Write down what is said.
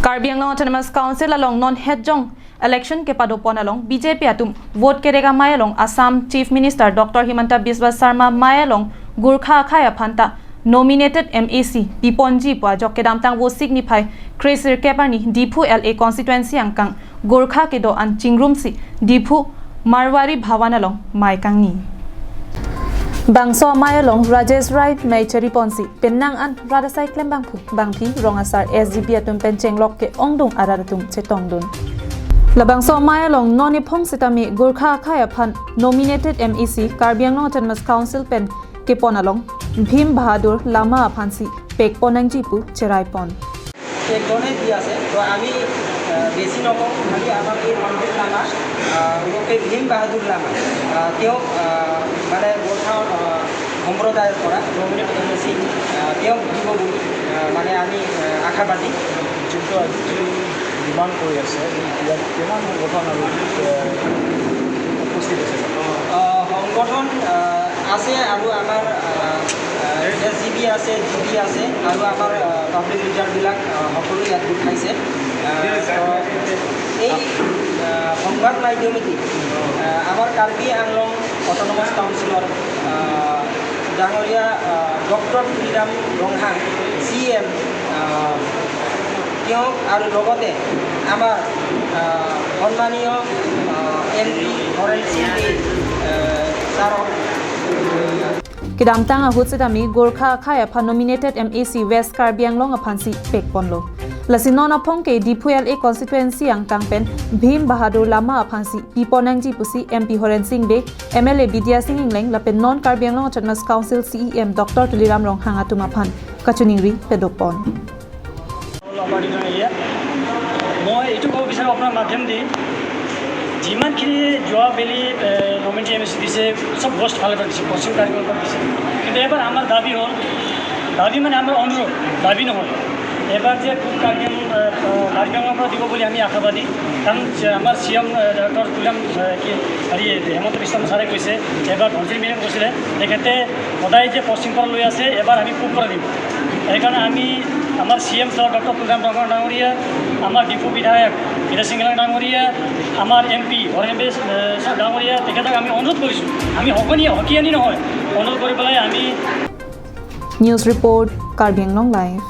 Karbi Anglong Autonomous Council along non-headjong election ke padopon along BJP atum vote kerega mayalong Assam Chief Minister Dr. Himanta Biswa Sarma mayalong Gorkha akhei aphanta nominated MAC pipon ji pa jok kedam tang wo signify Kresir Kepani Diphu LA constituency angkang Gorkha ke do an chingrum si Diphu Marwari Bhawan along mai kang ni Bangso mayalong Rajesh Right Maichari Ponsi Penang an Radasai Klem Bangphu Bangphi Rongasar SGP atum penchenglok ke ongdung aradatum chetongdun Labangso mayalong noni phong sitami Gorkha akhei aphan nominated MAC Karbi Anglong Autonomous Council pen ke ponalong Bhim Bhadur Lama aphansi pek nangji pu cherai pon एक दोने दिया से तो आमी बेसी नको खाली आमार এই মন্দির লামা ওকে ভীম বাহাদুর লামা কেউ মানে গোর্খা সম্প্রদায়ের পৰা নমিনেট এমএসি কেউ দিব বুলি মানে আমি আশাবাদী কিন্তু আজি ডিমান্ড কৰি আছে ইয়াত কিমান গঠন আৰু উপস্থিত আছে সংগঠন আছে আৰু আমাৰ SGB আছে GB আছে আৰু আমাৰ পাব্লিক লিডাৰবিলাক সকলো ইয়াত গোট খাইছে এই সংবাদ মাধ্যমেদি আমাৰ কাৰ্বি আংলং অট'নমাছ কাউন্সিলৰ ডাঙৰীয়া ডক্টৰ তুলিৰাম ৰংহাং CM তেওঁক আৰু লগতে আমাৰ সন্মানীয় MP হৰেন সিং ছাৰক Kedam tang ahut setami Gorkha akhei aphan nominated MAC West Karbi Anglong aphansi pek ponlo Lasinon apong ke Diphu LA constituency ang tangpen Bhim Bahadur Lama aphansi pipon nangji pusi MP Horen Singh Be MLA Bidya Singh Ingleng lapen non Karbi Anglong Autonomous Council CEM Dr. Tuliram Ronghang atum aphan kachuningri pedopon মই এইটো ক'ব বিচাৰোঁ আপোনাৰ মাধ্যম দি যিমানখিনি যোৱা বেলি nominate MAC দিছে চব গষ্ট ফালৰ পৰা দিছে পশ্চিম কাৰ্বিৰ পৰা দিছে কিন্তু এবাৰ আমাৰ দাবী হ'ল দাবী মানে আমাৰ অনুৰোধ দাবী নহয় এবাৰ যে কাৰ্বি আংলঙৰ পৰা দিব বুলি আমি আশাবাদী কাৰণ আমাৰ CM ডক্টৰ তুলিৰাম হেমন্ত বিশ্ব ছাৰে কৈছে এবাৰ ধনশিৰি মেডাম কৈছিলে তেখেতে সদায় যে পশ্চিম পৰা লৈ আছে এবাৰ আমি পূব পৰা দিম সেইকাৰণে আমি আমাৰ CM sir doctor Tuliram Ronghang ডাঙৰীয়া আমাৰ ডিপু বিধায়ক বীৰ সিং ডাঙৰীয়া আমাৰ MP হৰেন ছাৰ ডাঙৰীয়া তেখেতক আমি অনুৰোধ কৰিছোঁ আমি হকিয়ানি নহয় অনুৰোধ কৰি পেলাই আমি News report Karbi Anglong Live